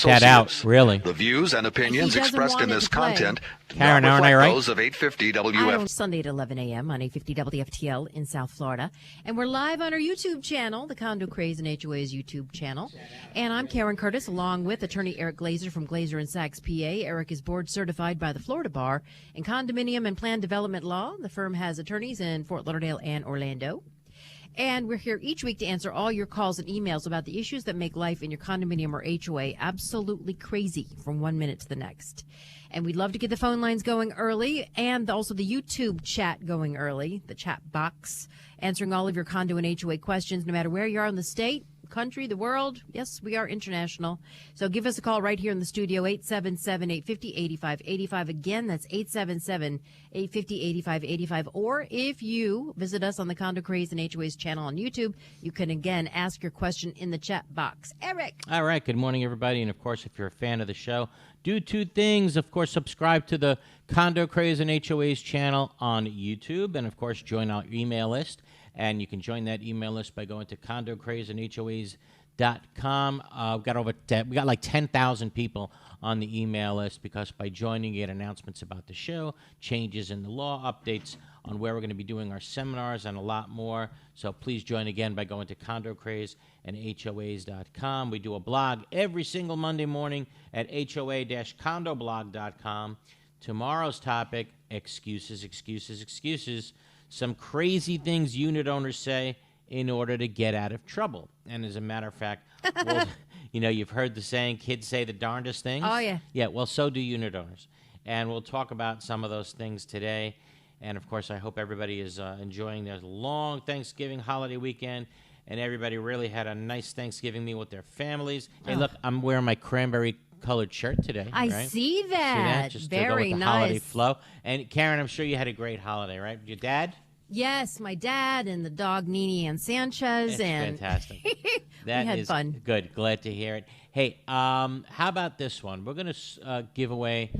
that out, really. The views and opinions expressed in this content Karen, not aren't I reflect right? those of 850 I WF. on Sunday at 11 a.m. on 850 WFTL in South Florida. And we're live on our YouTube channel, the Condo Craze and HOA's YouTube channel. And I'm Karen Curtis, along with attorney Eric Glazer from Glazer & Sachs, PA. Eric is board certified by the Florida Bar in condominium and planned development law. The firm has attorneys in Fort Lauderdale and Orlando. And we're here each week to answer all your calls and emails about the issues that make life in your condominium or HOA absolutely crazy from 1 minute to the next. And we'd love to get the phone lines going early and also the YouTube chat going early, the chat box, answering all of your condo and HOA questions, no matter where you are in the state, country, the world. Yes, we are international. So give us a call right here in the studio, 877-850-8585. Again, that's 877-850-8585. Or if you visit us on the Condo Craze and HOA's channel on YouTube, you can again ask your question in the chat box. Eric. All right. Good morning, everybody. And, of course, if you're a fan of the show, do two things. Of course, subscribe to the Condo Craze and HOA's channel on YouTube. And, of course, join our email list. And you can join that email list by going to condocrazeandhoas.com. We got like 10,000 people on the email list because by joining, you get announcements about the show, changes in the law, updates on where we're going to be doing our seminars, and a lot more. So please join again by going to condocrazeandhoas.com. We do a blog every single Monday morning at hoa-condoblog.com. Tomorrow's topic, excuses. Some crazy things unit owners say in order to get out of trouble. And as a matter of fact, you've heard the saying, kids say the darndest things. Oh, yeah. Yeah, well, so do unit owners. And we'll talk about some of those things today. And, of course, I hope everybody is enjoying their long Thanksgiving holiday weekend. And everybody really had a nice Thanksgiving meal with their families. Hey, look, I'm wearing my cranberry-colored shirt today. I right? see that. Just Very to go with the nice. holiday flow. And, Karen, I'm sure you had a great holiday, right? Your dad? Yes, my dad and the dog Nini and Sanchez. It's fantastic. That we had is fun. Good. Glad to hear it. Hey, how about this one? We're going to give away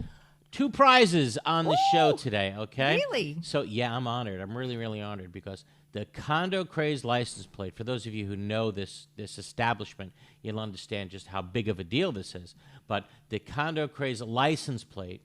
2 prizes on the show today, okay? Really? So, yeah, I'm honored. I'm really, really honored because the Condo Craze license plate, for those of you who know this establishment, you'll understand just how big of a deal this is. But the Condo Craze license plate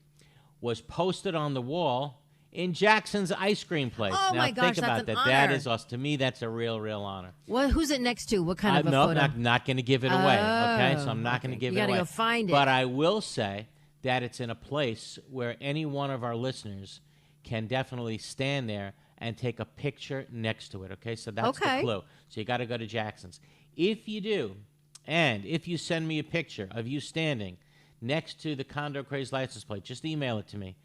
was posted on the wall in Jackson's ice cream place. Oh, now, my gosh, think about that's that. an That honor. is awesome. To me, that's a real, real honor. Well, who's it next to? What kind of a no, photo? not going to give it away, okay? So I'm not going to give You it away. gotta go find it. But I will say that it's in a place where any one of our listeners can definitely stand there and take a picture next to it, okay? So that's the clue. So you got to go to Jackson's. If you do, and if you send me a picture of you standing next to the Condo Craze license plate, just email it to me.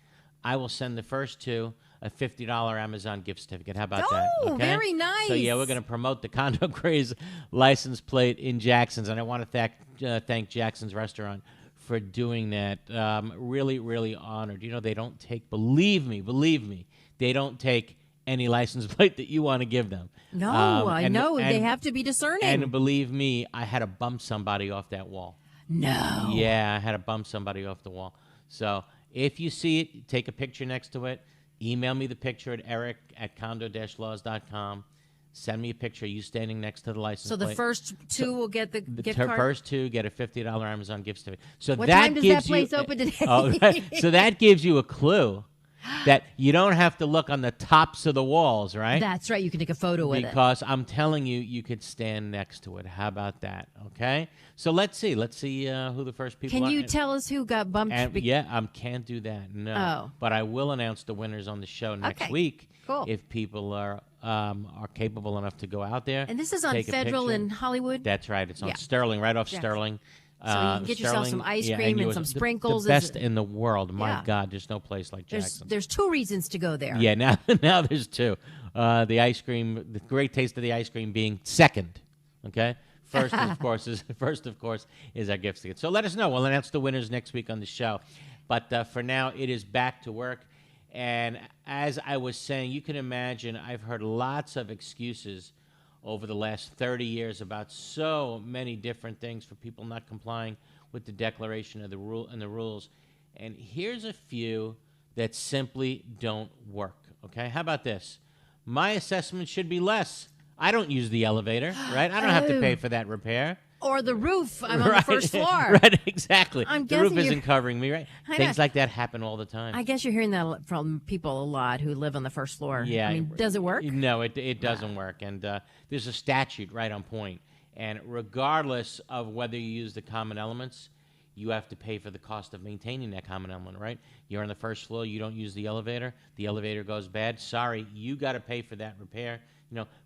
I will send the first 2 a $50 Amazon gift certificate. How about that? Oh, Okay? very nice. So, yeah, we're going to promote the Condo Craze license plate in Jackson's, and I want to thank Jackson's Restaurant for doing that. Really, really honored. You know, they don't take, believe me, they don't take any license plate that you want to give them. No, I know. They have to be discerning. And believe me, I had to bump somebody off that wall. No. Yeah, I had to bump somebody off the wall. So if you see it, take a picture next to it. Email me the picture at eric@condo-laws.com. Send me a picture of you standing next to the license plate. So the first 2 will get the gift card? First 2 get a $50 Amazon gift certificate. So what that time does gives that place you, open today? So that gives you a clue that you don't have to look on the tops of the walls, right? That's right. You can take a photo with it. Because I'm telling you, you could stand next to it. How about that? Okay? So let's see. Let's see who the first people are. Can you tell us who got bumped? Yeah, I can't do that. No. Oh. But I will announce the winners on the show next week. Cool. If people are capable enough to go out there. And this is on take a Federal picture. in Hollywood? That's right. It's on Sterling, right off Sterling. So you can get yourself some ice cream and some sprinkles. The best in the world. My God, there's no place like Jackson's. Jackson's. There's 2 reasons to go there. Yeah, now there's 2. The ice cream, the great taste of the ice cream being second. Okay? First, of course, is our gift ticket. So let us know. We'll announce the winners next week on the show. But for now, it is back to work. And as I was saying, you can imagine I've heard lots of excuses over the last 30 years about so many different things for people not complying with the declaration of the rule and the rules. And here's a few that simply don't work. Okay, how about this? My assessment should be less. I don't use the elevator, right? I don't have to pay for that repair. Or the roof. I'm on the first floor. Right, exactly. I'm the roof guessing isn't covering me, right? Things like that happen all the time. I guess you're hearing that from people a lot who live on the first floor. Yeah. I mean, does it work? No, it doesn't work. And there's a statute right on point. And regardless of whether you use the common elements, you have to pay for the cost of maintaining that common element, right? You're on the first floor, you don't use the elevator goes bad. Sorry, you got to pay for that repair.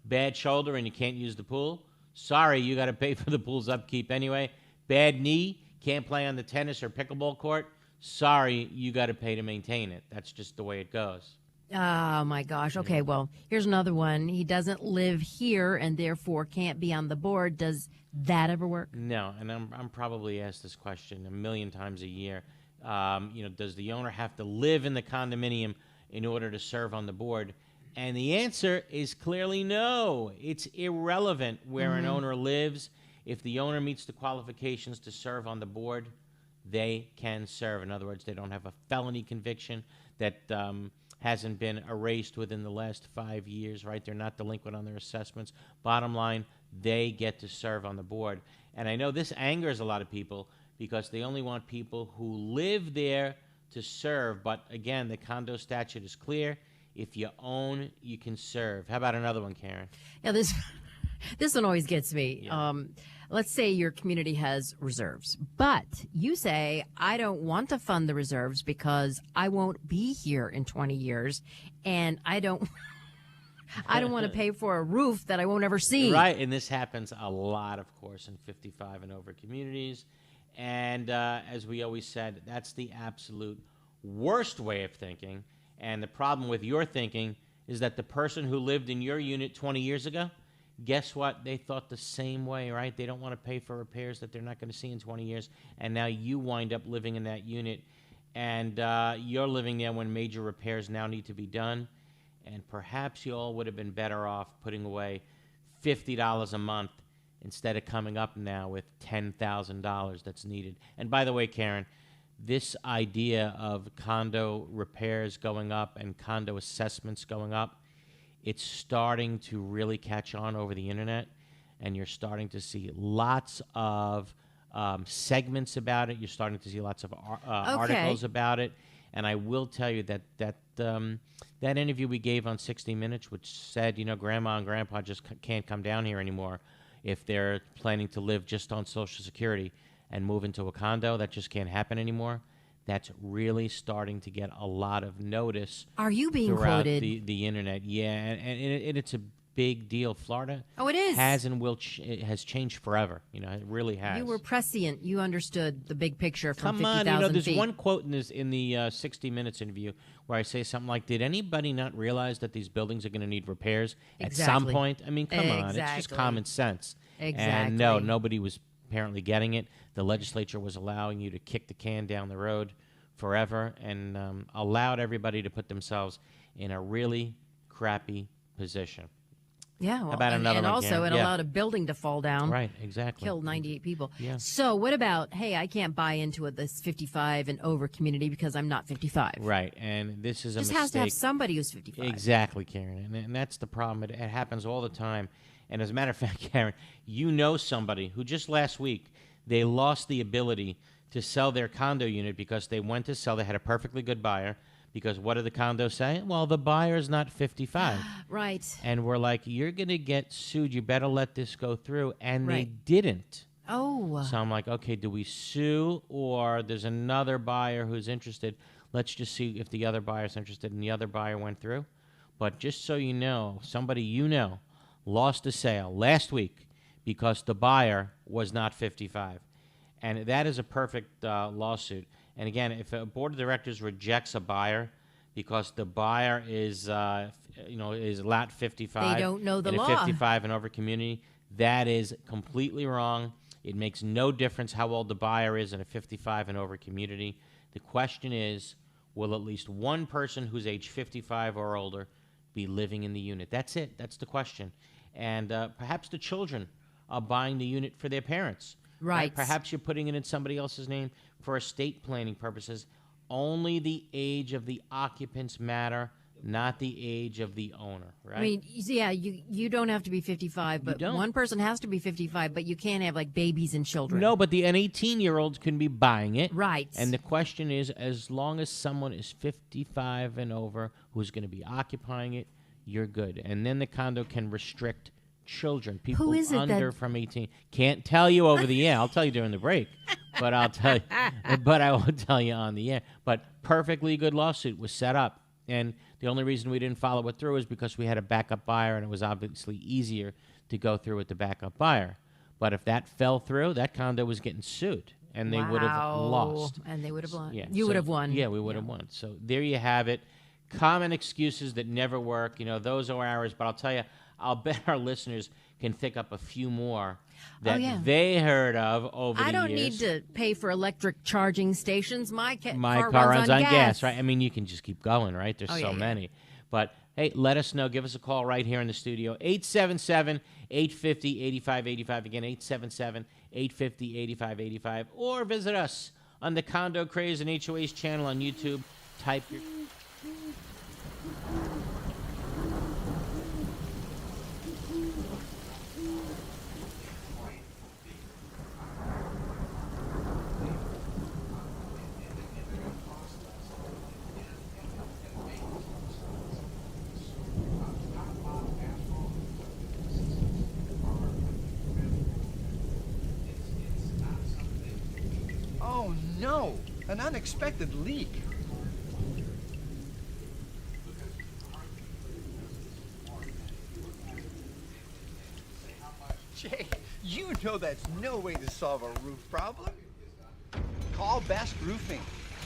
Bad shoulder and you can't use the pool. Sorry, you got to pay for the pool's upkeep anyway. Bad knee, can't play on the tennis or pickleball court. Sorry, you got to pay to maintain it. That's just the way it goes. Oh, my gosh. Okay, well, here's another one. He doesn't live here and therefore can't be on the board. Does that ever work? No, and I'm probably asked this question a million times a year. Does the owner have to live in the condominium in order to serve on the board? And the answer is clearly no. It's irrelevant where an owner lives. If the owner meets the qualifications to serve on the board, they can serve. In other words, they don't have a felony conviction that hasn't been erased within the last 5 years, right? They're not delinquent on their assessments. Bottom line, they get to serve on the board. And I know this angers a lot of people because they only want people who live there to serve. But again, the condo statute is clear. If you own, you can serve. How about another one, Karen? Yeah, this one always gets me. Yeah. Let's say your community has reserves, but you say, I don't want to fund the reserves because I won't be here in 20 years, and I don't want to pay for a roof that I won't ever see. Right, and this happens a lot, of course, in 55 and over communities. And as we always said, that's the absolute worst way of thinking. And the problem with your thinking is that the person who lived in your unit 20 years ago, guess what? They thought the same way, right? They don't want to pay for repairs that they're not going to see in 20 years. And now you wind up living in that unit. And you're living there when major repairs now need to be done. And perhaps you all would have been better off putting away $50 a month instead of coming up now with $10,000 that's needed. And by the way, Karen, this idea of condo repairs going up and condo assessments going up, it's starting to really catch on over the internet, and you're starting to see lots of segments about it. You're starting to see lots of articles about it. And I will tell you that interview we gave on 60 Minutes, which said, Grandma and Grandpa just can't come down here anymore if they're planning to live just on Social Security and move into a condo. That just can't happen anymore. That's really starting to get a lot of notice. Are you being throughout quoted? the internet? Yeah, and it's a big deal. Florida it is. It has changed forever. It really has. You were prescient. You understood the big picture from Come on, 50,000 there's feet. one quote in the 60 Minutes interview where I say something like, "Did anybody not realize that these buildings are going to need repairs at some point?" I mean, come on, it's just common sense. Exactly. And no, nobody was apparently getting it. The legislature was allowing you to kick the can down the road forever and allowed everybody to put themselves in a really crappy position. Yeah, well, How about another and one, also Karen? it allowed a building to fall down. Right, exactly. Killed 98 people. Yeah. So what about, hey, I can't buy into this 55 and over community because I'm not 55. Right, and this is a Just mistake. has to have somebody who's 55. Exactly, Karen, and that's the problem. It happens all the time. And as a matter of fact, Karen, somebody who just last week, they lost the ability to sell their condo unit because they went to sell. They had a perfectly good buyer. Because what did the condo say? Well, the buyer's not 55. Right. And we're like, you're going to get sued. You better let this go through. And they Right. didn't. Oh. So I'm like, okay, do we sue or there's another buyer who's interested? Let's just see if the other buyer's interested. And the other buyer went through. But just so you know, somebody lost a sale last week because the buyer was not 55. And that is a perfect lawsuit. And again, if a board of directors rejects a buyer because the buyer is lot 55, They don't know the in law. a 55 and over community, that is completely wrong. It makes no difference how old the buyer is in a 55 and over community. The question is, will at least one person who's age 55 or older be living in the unit? That's it. That's the question. And perhaps the children are buying the unit for their parents. Right. Perhaps you're putting it in somebody else's name for estate planning purposes. Only the age of the occupants matter. not the age of the owner, right? I mean, yeah, you don't have to be 55, but one person has to be 55, but you can't have like babies and children. No, but an 18-year-old can be buying it. Right. And the question is, as long as someone is 55 and over who's going to be occupying it, you're good. And then the condo can restrict children, people Who is it under from 18. Can't tell you over the air. I'll tell you during the break, but I'll tell you. But I won't tell you on the air. But perfectly good lawsuit was set up. And the only reason we didn't follow it through is because we had a backup buyer, and it was obviously easier to go through with the backup buyer. But if that fell through, that condo was getting sued, and they would have lost. And they would have lost. Yeah, You would have won. Yeah, we would have won. So there you have it. Common excuses that never work. Those are ours. But I'll tell you, I'll bet our listeners can think up a few more that they heard of over the years. I don't need to pay for electric charging stations. My car runs on gas, right? I mean, you can just keep going, right? There's so many. But, hey, let us know. Give us a call right here in the studio. 877-850-8585. Again, 877-850-8585. Or visit us on the Condo Craze and HOAs channel on YouTube. Type your... Oh, no! An unexpected leak. Jay, you know that's no way to solve a roof problem. Call Best Roofing.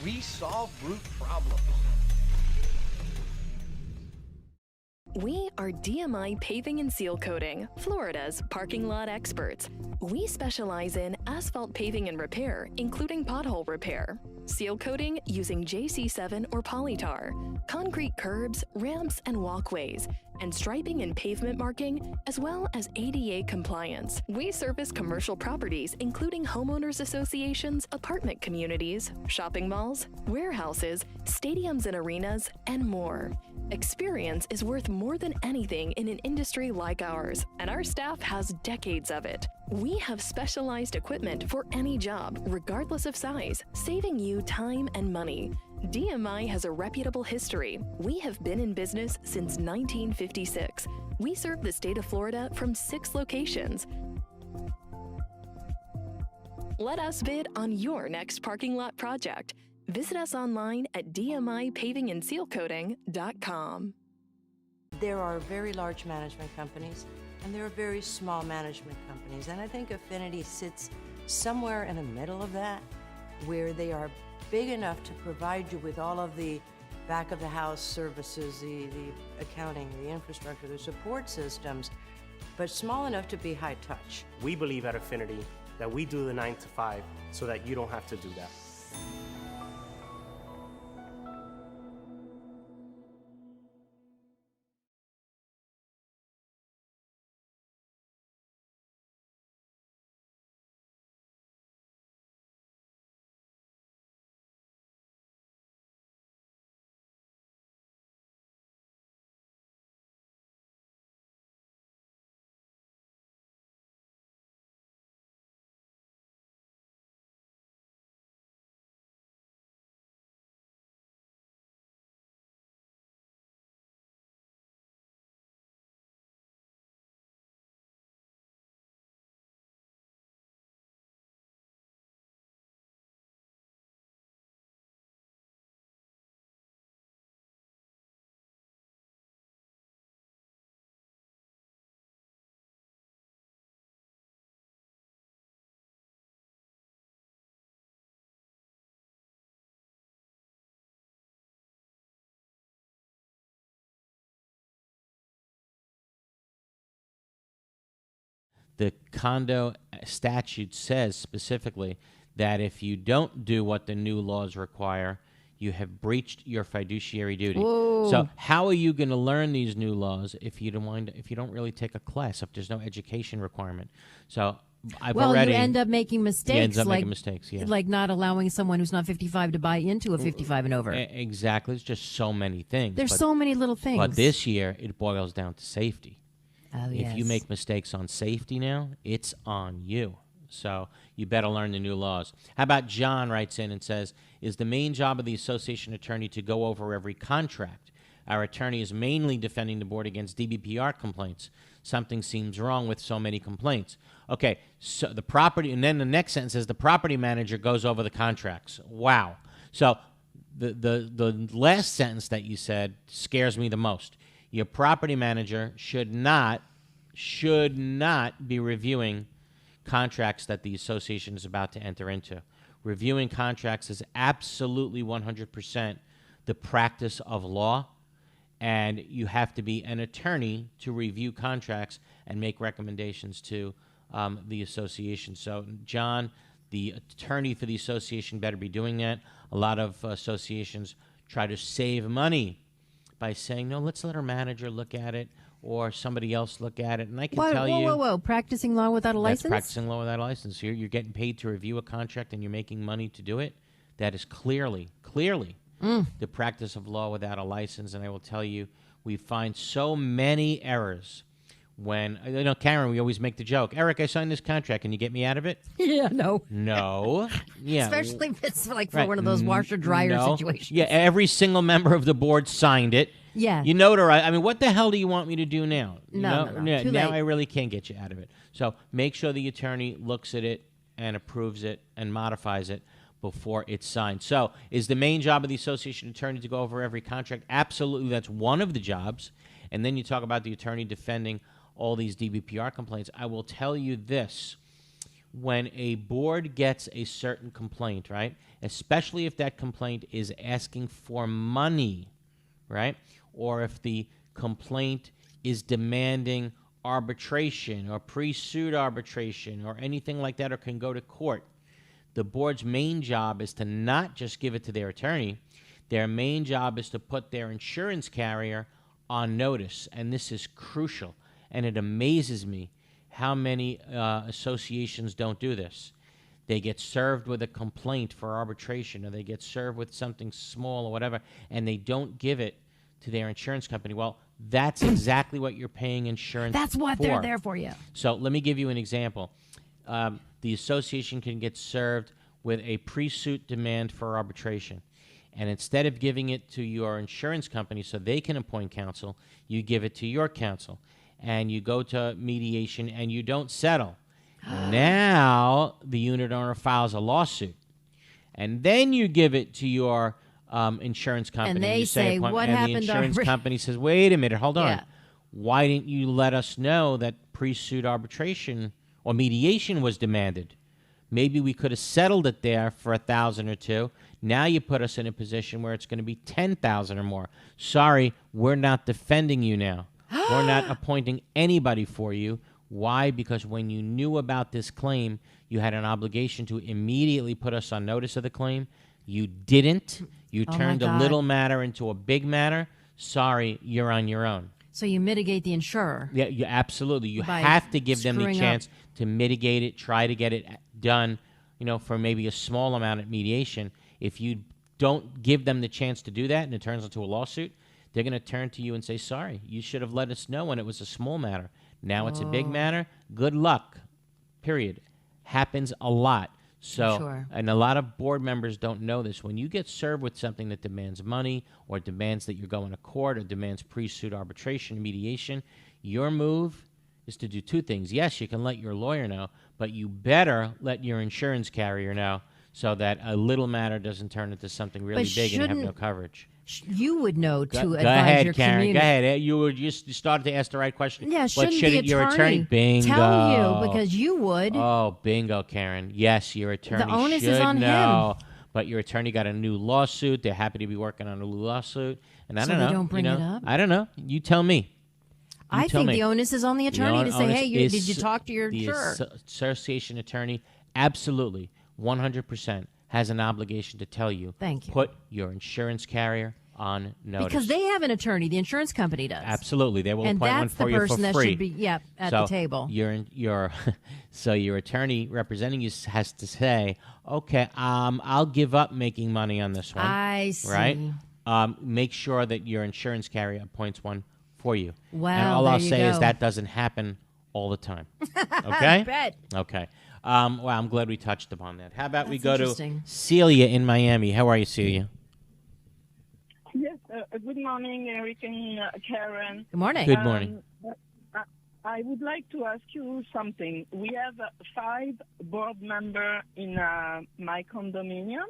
We solve roof problems. We are DMI Paving and Seal Coating, Florida's parking lot experts. We specialize in asphalt paving and repair, including pothole repair, seal coating using JC7 or polytar, concrete curbs, ramps, and walkways, and striping and pavement marking, as well as ADA compliance. We service commercial properties, including homeowners associations, apartment communities, shopping malls, warehouses, stadiums and arenas, and more. Experience is worth more than anything in an industry like ours, and our staff has decades of it. We have specialized equipment for any job, regardless of size, saving you time and money. DMI has a reputable history. We have been in business since 1956. We serve the state of Florida from 6 locations. Let us bid on your next parking lot project. Visit us online at dmipavingandsealcoating.com. There are very large management companies, and there are very small management companies, and I think Affinity sits somewhere in the middle of that, where they are big enough to provide you with all of the back-of-the-house services, the accounting, the infrastructure, the support systems, but small enough to be high touch. We believe at Affinity that we do the 9 to 5 so that you don't have to do that. The condo statute says specifically that if you don't do what the new laws require, you have breached your fiduciary duty. Whoa. So how are you going to learn these new laws if you don't really take a class, if there's no education requirement? So Well, you end up making mistakes. You end up making mistakes, yeah. Like not allowing someone who's not 55 to buy into a 55 and over. Exactly. There's just so many things. There's so many little things. But this year, it boils down to safety. Oh, yes. If you make mistakes on safety now, it's on you. So you better learn the new laws. How about John writes in and says, is the main job of the association attorney to go over every contract? Our attorney is mainly defending the board against DBPR complaints. Something seems wrong with so many complaints. Okay, so the property, and then the next sentence says the property manager goes over the contracts. Wow. So the last sentence that you said scares me the most. Your property manager should not be reviewing contracts that the association is about to enter into. Reviewing contracts is absolutely 100% the practice of law, and you have to be an attorney to review contracts and make recommendations to the association. So, John, the attorney for the association, better be doing that. A lot of associations try to save money by saying, no, let's let our manager look at it or somebody else look at it. And I can tell you... Whoa. Practicing law without a license? That's practicing law without a license. You're getting paid to review a contract and you're making money to do it. That is clearly the practice of law without a license. And I will tell you, we find so many errors when... Karen, we always make the joke, Eric, I signed this contract. Can you get me out of it? Yeah, no. No. Yeah. Especially if it's like for one of those washer-dryer situations. Yeah, every single member of the board signed it. Yeah. You notarize. I mean, what the hell do you want me to do now? No. Too now late. I really can't get you out of it. So make sure the attorney looks at it and approves it and modifies it before it's signed. So is the main job of the association attorney to go over every contract? Absolutely. That's one of the jobs. And then you talk about the attorney defending all these DBPR complaints. I will tell you this. When a board gets a certain complaint, right, especially if that complaint is asking for money, right, or if the complaint is demanding arbitration or pre-suit arbitration or anything like that, or can go to court, the board's main job is to not just give it to their attorney. Their main job is to put their insurance carrier on notice, and this is crucial. And it amazes me how many associations don't do this. They get served with a complaint for arbitration, or they get served with something small or whatever, and they don't give it to their insurance company. Well, that's exactly what you're paying insurance for. That's what they're there for you. So let me give you an example. The association can get served with a pre-suit demand for arbitration. And instead of giving it to your insurance company so they can appoint counsel, you give it to your counsel. And you go to mediation and you don't settle. Now the unit owner files a lawsuit. And then you give it to your insurance company. And they you say, what happened? And the insurance company says, wait a minute, hold on. Yeah. Why didn't you let us know that pre-suit arbitration or mediation was demanded? Maybe we could have settled it there for $1,000 or $2,000. Now you put us in a position where it's going to be $10,000 or more. Sorry, we're not defending you now. We're not appointing anybody for you. Why? Because when you knew about this claim, you had an obligation to immediately put us on notice of the claim. You didn't. You turned a little matter into a big matter. Sorry, you're on your own. So you mitigate the insurer. Yeah, you absolutely. You have to give them the chance to mitigate it, try to get it done, for maybe a small amount of mediation. If you don't give them the chance to do that and it turns into a lawsuit, they're going to turn to you and say, sorry, you should have let us know when it was a small matter. Now it's a big matter. Good luck, period. Happens a lot. So, and a lot of board members don't know this. When you get served with something that demands money or demands that you're going to court or demands pre-suit arbitration and mediation, your move is to do two things. Yes, you can let your lawyer know, but you better let your insurance carrier know so that a little matter doesn't turn into something really big and have no coverage. You would know to advise ahead, your Karen, community. Go ahead. You started to ask the right question. Yeah, but shouldn't the your attorney bingo tell you, because you would? Oh, bingo, Karen. Yes, your attorney the onus should is on know. him. But your attorney got a new lawsuit. They're happy to be working on a new lawsuit. And I So don't know. they don't bring it up? I don't know. You tell me. I think the onus is on the attorney to say, hey, did you talk to your insurer? The association attorney absolutely, 100%, has an obligation to tell you. Thank you. Put your insurance carrier on notice. Because they have an attorney, the insurance company does. Absolutely, they will and appoint one that's the for you for person that free. should be, at So the table. So your attorney representing you has to say, okay, I'll give up making money on this one. I see. Right? Make sure that your insurance carrier appoints one for you. Wow, and all there I'll you say is go. that doesn't happen all the time. Okay? I bet. Okay. Well, I'm glad we touched upon that. How about we That's go to interesting. Celia in Miami? How are you, Celia? Yes, good morning, Eric and Karen. Good morning. Good morning. I would like to ask you something. We have 5 board members in my condominium,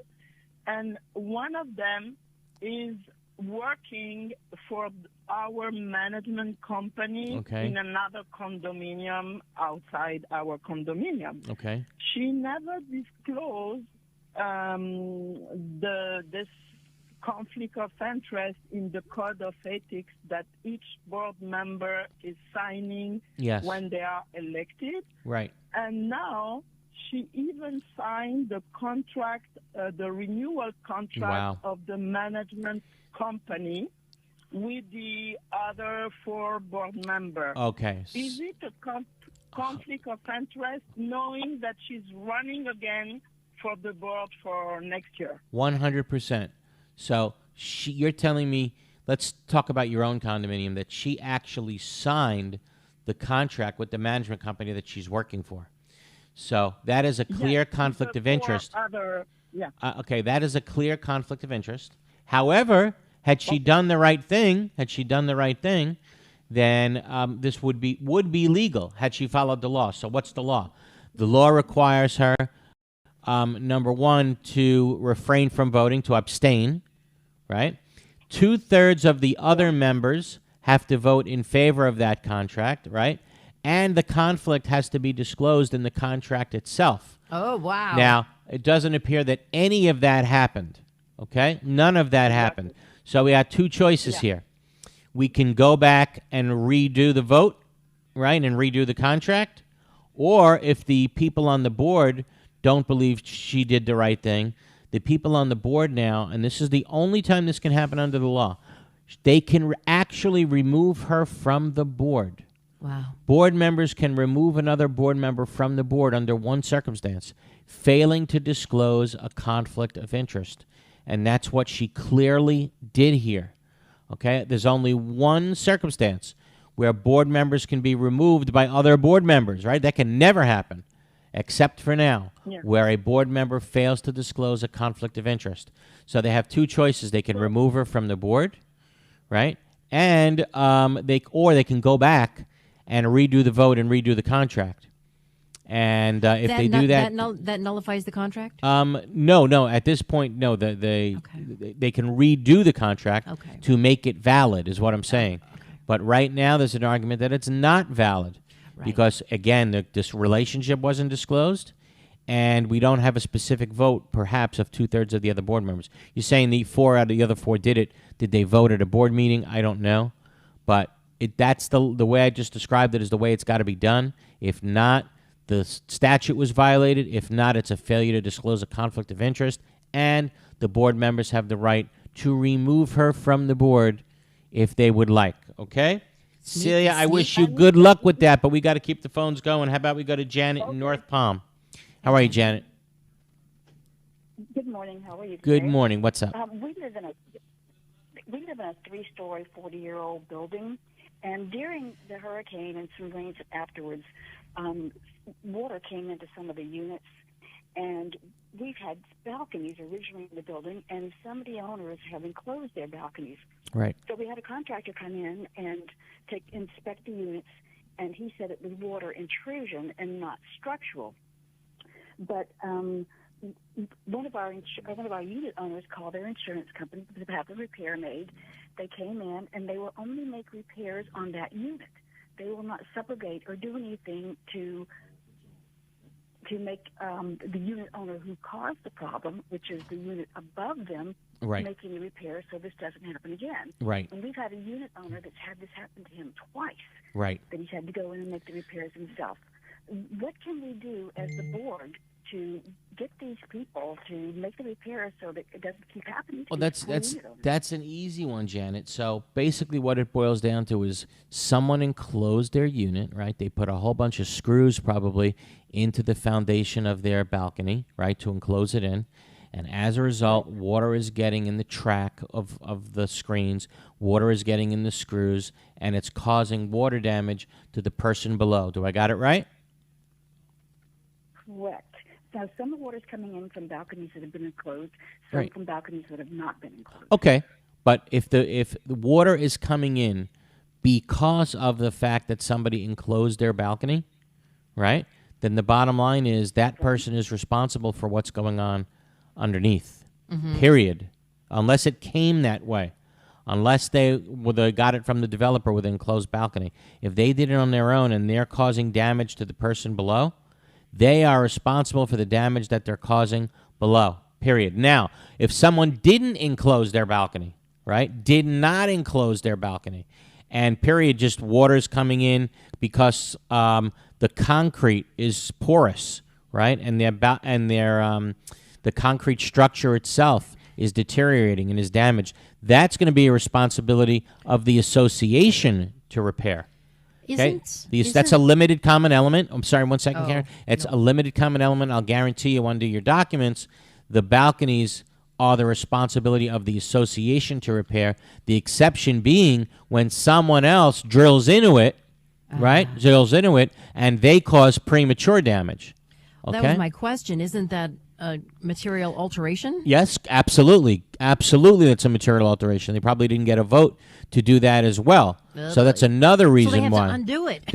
and one of them is working for our management company Okay. in another condominium outside our condominium. Okay. She never disclosed this conflict of interest in the code of ethics that each board member is signing Yes. when they are elected. Right. And now she even signed the contract, the renewal contract Wow. of the management company with the other 4 board members. Okay. Is it a conflict of interest knowing that she's running again for the board for next year? 100%. So you're telling me, let's talk about your own condominium, that she actually signed the contract with the management company that she's working for. So that is a clear conflict of interest. Okay, that is a clear conflict of interest. However, had she done the right thing, then this would be legal had she followed the law. So what's the law? The law requires her, number one, to refrain from voting, to abstain, right? 2/3 of the other members have to vote in favor of that contract, right? And the conflict has to be disclosed in the contract itself. Oh, wow. Now, it doesn't appear that any of that happened, okay? None of that happened. So we have 2 choices here. We can go back and redo the vote, right, and redo the contract. Or if the people on the board don't believe she did the right thing, the people on the board now, and this is the only time this can happen under the law, they can actually remove her from the board. Wow. Board members can remove another board member from the board under one circumstance, failing to disclose a conflict of interest. And that's what she clearly did here. Okay? There's only one circumstance where board members can be removed by other board members, right? That can never happen, except for now, where a board member fails to disclose a conflict of interest. So they have 2 choices. They can remove her from the board, right? And they can go back and redo the vote and redo the contract. And if they do that, that nullifies the contract. No. At this point, no. They can redo the contract to make it valid, is what I'm saying. Okay. But right now, there's an argument that it's not valid because, again, this relationship wasn't disclosed, and we don't have a specific vote, perhaps, of 2/3 of the other board members. You're saying the 4 out of the other 4 did it. Did they vote at a board meeting? I don't know, but that's the way I just described it is the way it's got to be done. If not, the statute was violated. If not, it's a failure to disclose a conflict of interest, and the board members have the right to remove her from the board if they would like. Okay? Celia, I wish you good luck with that, but we got to keep the phones going. How about we go to Janet in North Palm? How are you, Janet? Good morning. How are you today? Good morning. What's up? We live in a 3-story, 40-year-old building, and during the hurricane and some rains afterwards, water came into some of the units, and we've had balconies originally in the building, and some of the owners have enclosed their balconies. Right. So we had a contractor come in and inspect the units, and he said it was water intrusion and not structural. But one of our unit owners called their insurance company to have the repair made. They came in, and they will only make repairs on that unit. They will not subrogate or do anything to make the unit owner who caused the problem, which is the unit above them, make any repairs so this doesn't happen again. Right. And we've had a unit owner that's had this happen to him twice. Right. That he's had to go in and make the repairs himself. What can we do as the board to get these people to make the repairs so that it doesn't keep happening. Well, that's an easy one, Janet. So basically what it boils down to is someone enclosed their unit, right? They put a whole bunch of screws probably into the foundation of their balcony, right, to enclose it in. And as a result, water is getting in the track of the screens, water is getting in the screws, and it's causing water damage to the person below. Do I got it right? Correct. Now, some of the water's coming in from balconies that have been enclosed, some from balconies that have not been enclosed. Okay, but if the water is coming in because of the fact that somebody enclosed their balcony, right, then the bottom line is that person is responsible for what's going on underneath, period, unless it came that way, unless they got it from the developer with an enclosed balcony. If they did it on their own and they're causing damage to the person below, they are responsible for the damage that they're causing below, period. Now, if someone didn't enclose their balcony, right, did not enclose their balcony, and period, just water's coming in because the concrete is porous, right, and the concrete structure itself is deteriorating and is damaged, that's going to be a responsibility of the association to repair. Okay? That's a limited common element. I'm sorry, 1 second, Karen. It's a limited common element. I'll guarantee you under your documents, the balconies are the responsibility of the association to repair, the exception being when someone else drills into it, right, drills into it, and they cause premature damage. Okay? That was my question. Isn't that a material alteration? Yes, absolutely. Absolutely, that's a material alteration. They probably didn't get a vote to do that as well. So that's another reason so they have why. to undo it.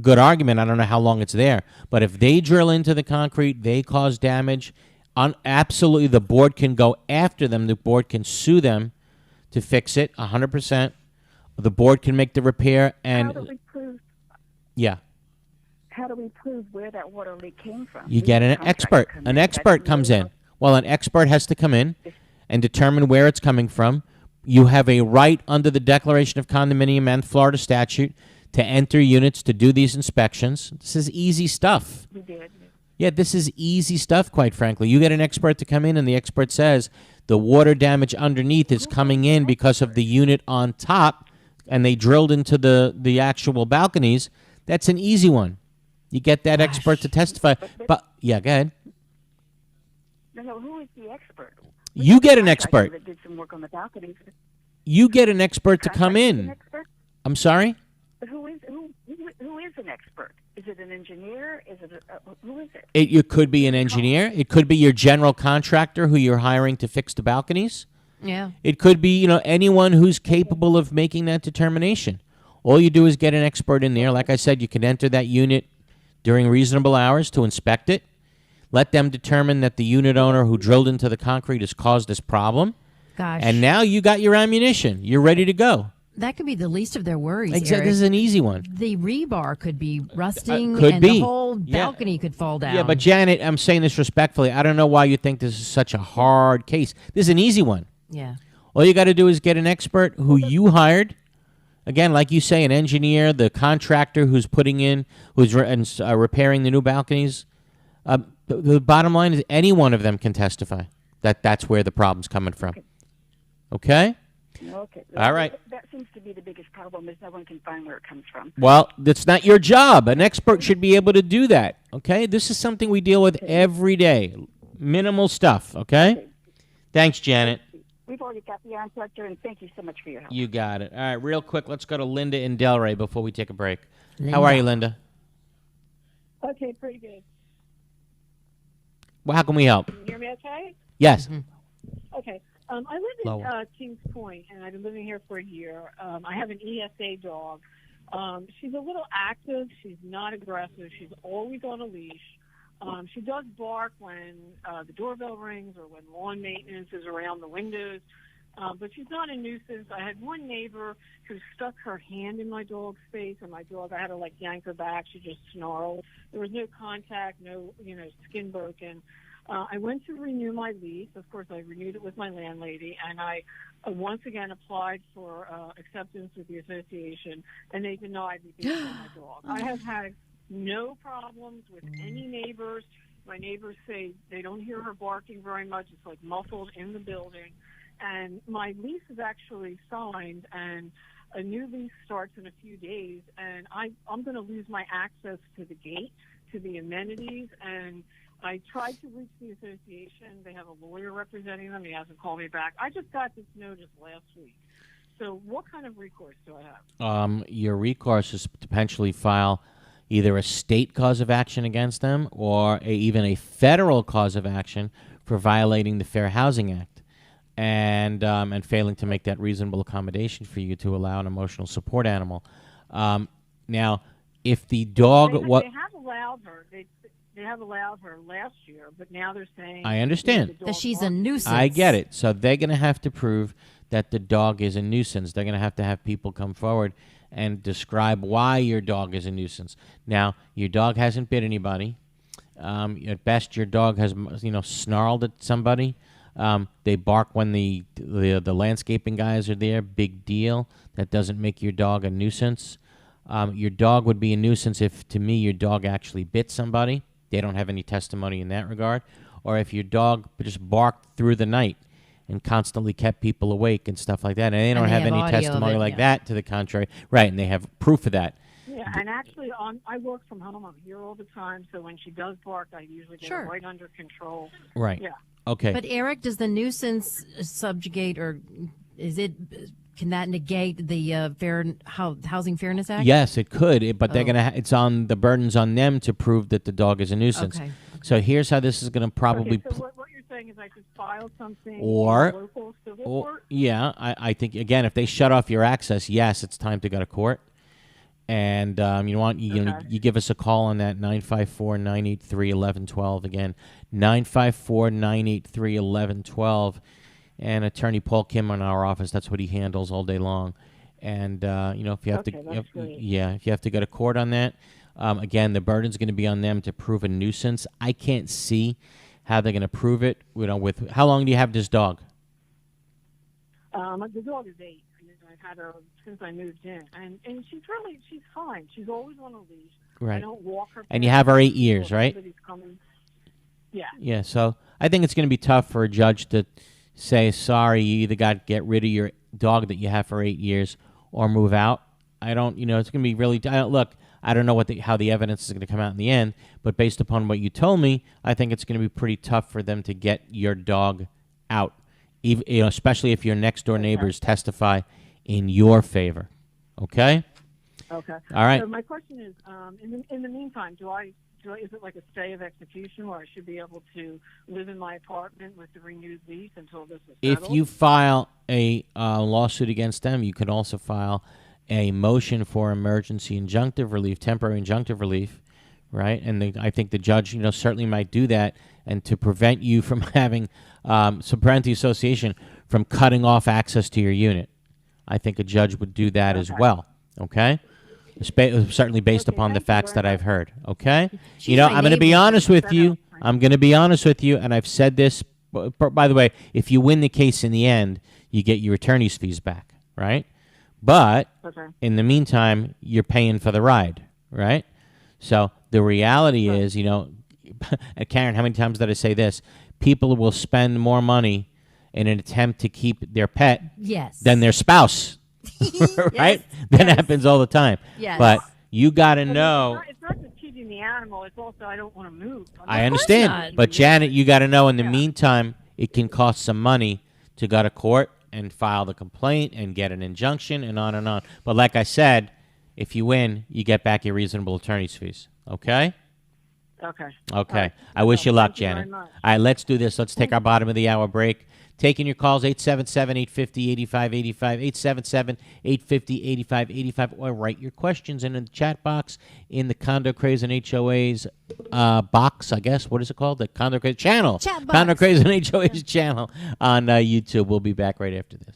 Good argument. I don't know how long it's there. But if they drill into the concrete, they cause damage, absolutely the board can go after them. The board can sue them to fix it 100%. The board can make the repair. And how do we prove? Yeah. How do we prove where that water leak came from? You get an expert. An expert comes in. Well, an expert has to come in and determine where it's coming from. You have a right under the Declaration of Condominium and Florida statute to enter units to do these inspections. This is easy stuff. We did. Yeah, this is easy stuff, quite frankly. You get an expert to come in, and the expert says the water damage underneath is coming in because of the unit on top, and they drilled into the actual balconies. That's an easy one. You get that expert to testify. But yeah, go ahead. No, who is the expert? You get an expert. That did some work on the balconies. You get an expert to come in. I'm sorry? But who is an expert? Is it an engineer? Is it who is it? It could be an engineer. It could be your general contractor who you're hiring to fix the balconies. Yeah. It could be, anyone who's capable of making that determination. All you do is get an expert in there. Like I said, you can enter that unit during reasonable hours to inspect it. Let them determine that the unit owner who drilled into the concrete has caused this problem. Gosh. And now you got your ammunition. You're ready to go. That could be the least of their worries. Exactly. Eric. This is an easy one. The rebar could be rusting, could and be. the whole balcony could fall down. Yeah, but Janet, I'm saying this respectfully. I don't know why you think this is such a hard case. This is an easy one. Yeah. All you got to do is get an expert who you hired. Again, like you say, an engineer, the contractor who's putting in, who's repairing the new balconies. The bottom line is any one of them can testify that that's where the problem's coming from. Okay? Okay. All right. That seems to be the biggest problem is no one can find where it comes from. Well, that's not your job. An expert should be able to do that. Okay? This is something we deal with every day. Minimal stuff. Okay? Thanks, Janet. We've already got the answer, and thank you so much for your help. You got it. All right, real quick, let's go to Linda in Delray before we take a break. How are you, Linda? Okay, pretty good. Well, how can we help? Can you hear me okay? Yes. Okay. I live in Kings Point, and I've been living here for a year. I have an ESA dog. She's a little active. She's not aggressive. She's always on a leash. She does bark when the doorbell rings or when lawn maintenance is around the windows, but she's not a nuisance. I had one neighbor who stuck her hand in my dog's face, and my dog, I had to yank her back. She just snarled. There was no contact, no, skin broken. I went to renew my lease. Of course, I renewed it with my landlady, and I once again applied for acceptance with the association, and they denied me based on my dog. I have had no problems with any neighbors My neighbors say they don't hear her barking very much. It's like muffled in the building. And my lease is actually signed, and a new lease starts in a few days, and I'm going to lose my access to the gate, to the amenities, and I tried to reach the association. They have a lawyer representing them. He hasn't called me back. I just got this notice last week. So what kind of recourse do I have? Your recourse is to potentially file either a state cause of action against them or even a federal cause of action for violating the Fair Housing Act and failing to make that reasonable accommodation for you to allow an emotional support animal. Now, if the dog... They have allowed her. They have allowed her last year, but now they're saying... I understand. That she's a nuisance. I get it. So they're going to have to prove that the dog is a nuisance. They're going to have people come forward and describe why your dog is a nuisance. Now, your dog hasn't bit anybody. At best, your dog has, snarled at somebody. They bark when the landscaping guys are there. Big deal. That doesn't make your dog a nuisance. Your dog would be a nuisance if, to me, your dog actually bit somebody. They don't have any testimony in that regard. Or if your dog just barked through the night and constantly kept people awake and stuff like that. And they don't have any testimony like that to the contrary. Right, and they have proof of that. Yeah, and actually, I work from home. I'm here all the time, so when she does bark, I usually get her right under control. Right. Yeah. Okay. But, Eric, does the nuisance subjugate, or can that negate the Housing Fairness Act? Yes, it could, but they're gonna. It's on the burden's on them to prove that the dog is a nuisance. Okay. So here's how this is going to probably. Okay, so what you're saying is I could file something or in local civil court? Yeah, I think again, if they shut off your access, yes, it's time to go to court. And you give us a call on that 954-983-1112 again, 954-983-1112. And Attorney Paul Kim in our office, that's what he handles all day long. And if you have if you have to go to court on that, again, the burden's going to be on them to prove a nuisance. I can't see how they're going to prove it. With how long do you have this dog? The dog is 8. I've had her since I moved in, and she's fine. She's always on a leash. Right. I don't walk her. And you have her 8 years, right? Yeah. Yeah. So I think it's going to be tough for a judge to say, sorry, you either got to get rid of your dog that you have for 8 years or move out. I don't, it's going to be really, look, I don't know how the evidence is going to come out in the end, but based upon what you told me, I think it's going to be pretty tough for them to get your dog out, especially if your next door neighbors testify in your favor. Okay? Okay. All right. So my question is, in the meantime, is it like a stay of execution where I should be able to live in my apartment with the renewed lease until this is settled? If you file a lawsuit against them, you can also file a motion for emergency injunctive relief, temporary injunctive relief, right? And I think the judge, certainly might do that, and to prevent you from having, prevent the association from cutting off access to your unit. I think a judge would do that as well, okay? Certainly based upon the facts that I've heard, okay? I'm going to be honest with you. I'm going to be honest with you, and I've said this. By the way, if you win the case in the end, you get your attorney's fees back, right? But in the meantime, you're paying for the ride, right? So the reality is, Karen, how many times did I say this? People will spend more money in an attempt to keep their pet than their spouse, right? That happens all the time. Yes. But you got to know. It's not just keeping the animal. It's also I don't want to move. I understand. But, Janet, you got to know in the meantime, it can cost some money to go to court and file the complaint and get an injunction and on and on. But like I said, if you win, you get back your reasonable attorney's fees. Okay? Okay. Okay. I wish you luck, Janet. All right, let's do this. Let's take our bottom of the hour break. Taking your calls, 877-850-8585, 877-850-8585, or write your questions in the chat box in the Condo, Craze, and HOAs box, I guess. What is it called? The Condo, Craze channel. Chat box. Condo, Craze, and HOAs channel on YouTube. We'll be back right after this.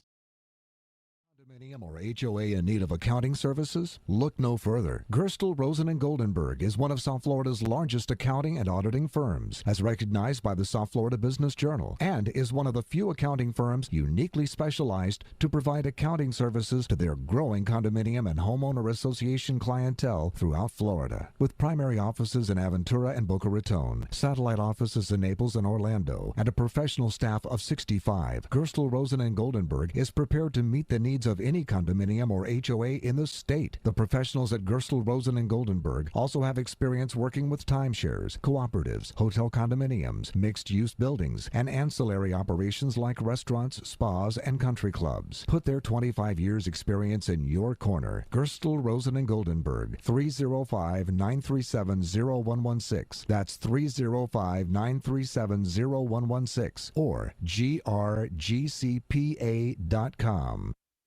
Condominium or your HOA in need of accounting services? Look no further. Gerstel, Rosen & Goldenberg is one of South Florida's largest accounting and auditing firms, as recognized by the South Florida Business Journal, and is one of the few accounting firms uniquely specialized to provide accounting services to their growing condominium and homeowner association clientele throughout Florida. With primary offices in Aventura and Boca Raton, satellite offices in Naples and Orlando, and a professional staff of 65, Gerstel, Rosen & Goldenberg is prepared to meet the needs of any condominium or HOA in the state. The professionals at Gerstel, Rosen & Goldenberg also have experience working with timeshares, cooperatives, hotel condominiums, mixed-use buildings, and ancillary operations like restaurants, spas, and country clubs. Put their 25 years experience in your corner. Gerstel, Rosen & Goldenberg, 305-937-0116. That's 305-937-0116 or grgcpa.com.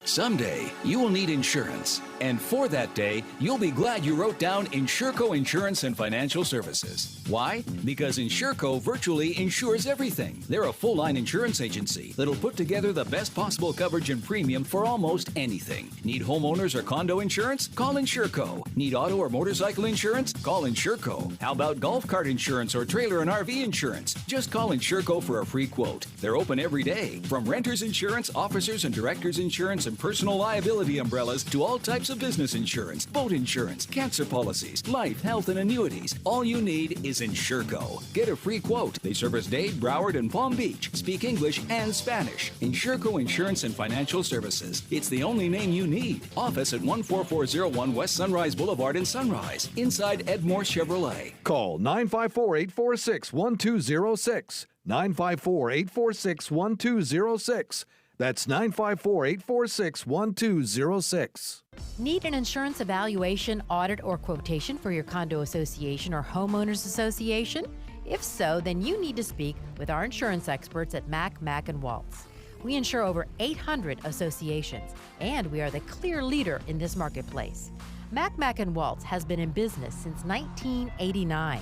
Someday, you will need insurance. And for that day, you'll be glad you wrote down Insurco Insurance and Financial Services. Why? Because Insurco virtually insures everything. They're a full-line insurance agency that'll put together the best possible coverage and premium for almost anything. Need homeowners or condo insurance? Call Insurco. Need auto or motorcycle insurance? Call Insurco. How about golf cart insurance or trailer and RV insurance? Just call Insurco for a free quote. They're open every day. From renters insurance, officers and directors insurance, and personal liability umbrellas to all types of business insurance, boat insurance, cancer policies, life, health, and annuities. All you need is Insurco. Get a free quote. They service Dade, Broward, and Palm Beach. Speak English and Spanish. Insurco Insurance and Financial Services. It's the only name you need. Office at 14401 West Sunrise Boulevard in Sunrise, inside Edmore Chevrolet. Call 954-846-1206. 954-846-1206. That's 954-846-1206. Need an insurance evaluation, audit, or quotation for your condo association or homeowners association? If so, then you need to speak with our insurance experts at Mack & Waltz. We insure over 800 associations, and we are the clear leader in this marketplace. Mack & Waltz has been in business since 1989.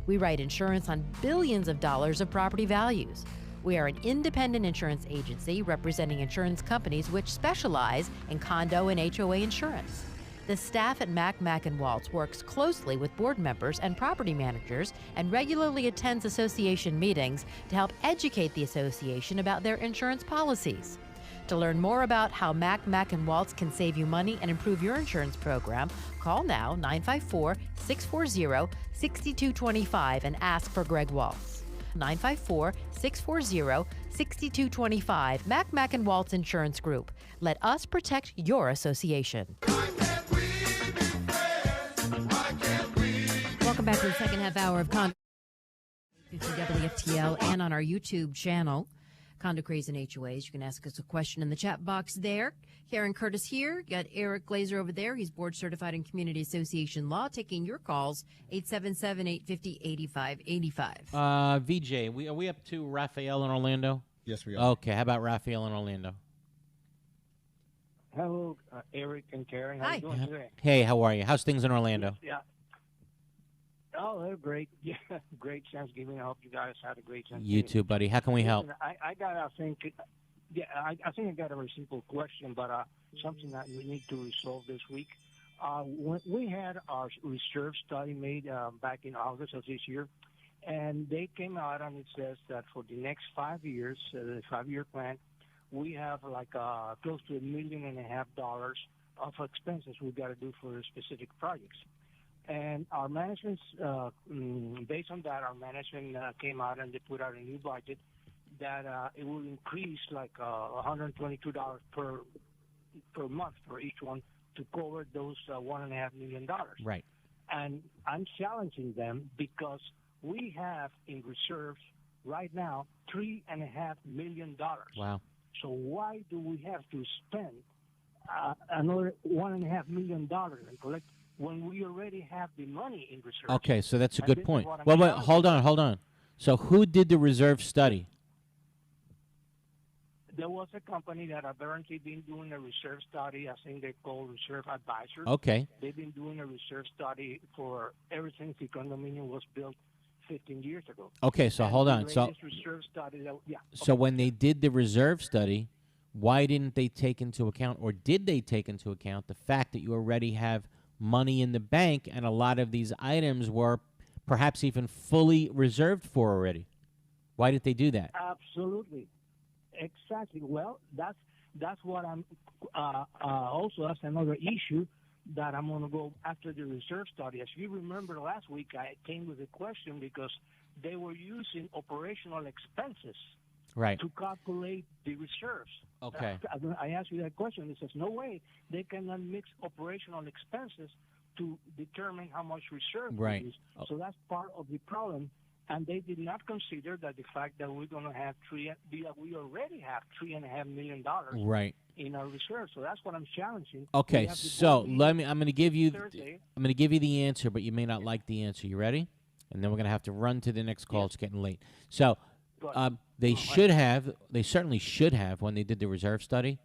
We write insurance on billions of dollars of property values. We are an independent insurance agency representing insurance companies which specialize in condo and HOA insurance. The staff at Mack & Waltz works closely with board members and property managers and regularly attends association meetings to help educate the association about their insurance policies. To learn more about how Mack & Waltz can save you money and improve your insurance program, call now 954-640-6225 and ask for Greg Waltz. 954-640-6225. Mack & Waltz Insurance Group. Let us protect your association. Welcome back to the second half hour of Condo WFTL and on our YouTube channel, Condo Craze and HOAs. You can ask us a question in the chat box there. Karen Curtis here. Got Eric Glazer over there. He's board certified in Community Association Law. Taking your calls, 877-850-8585. VJ, are we up to Raphael in Orlando? Yes, we are. Okay, how about Raphael in Orlando? Hello, Eric and Karen. How are you doing today? Hey, how are you? How's things in Orlando? Yeah. Oh, they're great. Yeah, great Thanksgiving. I hope you guys had a great Thanksgiving. You too, buddy. How can we help? I got, I think I got a very simple question, but something that we need to resolve this week. When we had our reserve study made back in August of this year, and they came out and it says that for the next 5 years, the 5-year plan, we have like close to $1.5 million of expenses we got to do for specific projects. And our management, based on that, our management came out and they put out a new budget that it will increase like $122 per month for each one to cover those $1.5 million. Right. And I'm challenging them because we have in reserves right now $3.5 million. Wow. So why do we have to spend another $1.5 million and collect when we already have the money in reserve? Okay, so that's a good point. Well, but hold on. So who did the reserve study? There was a company that apparently been doing a reserve study. I think they call Reserve Advisors. Okay. They've been doing a reserve study for ever since the condominium was built 15 years ago. Okay, so hold on. So reserve study, so when they did the reserve study, why didn't they take into account, or did they take into account, the fact that you already have money in the bank and a lot of these items were perhaps even fully reserved for already? Why did they do that? Absolutely. Exactly. Well, that's what I'm also, that's another issue that I'm going to go after the reserve study. As you remember last week, I came with a question because they were using operational expenses to calculate the reserves. Okay. I asked you that question. It says, no way. They cannot mix operational expenses to determine how much reserve to use. So that's part of the problem. And they did not consider that the fact that we're going to have we already have $3.5 million in our reserve. So that's what I'm challenging. Okay, so I'm going to give you the answer, but you may not like the answer. You ready? And then we're going to have to run to the next call. It's getting late. So they certainly should have, when they did the reserve study,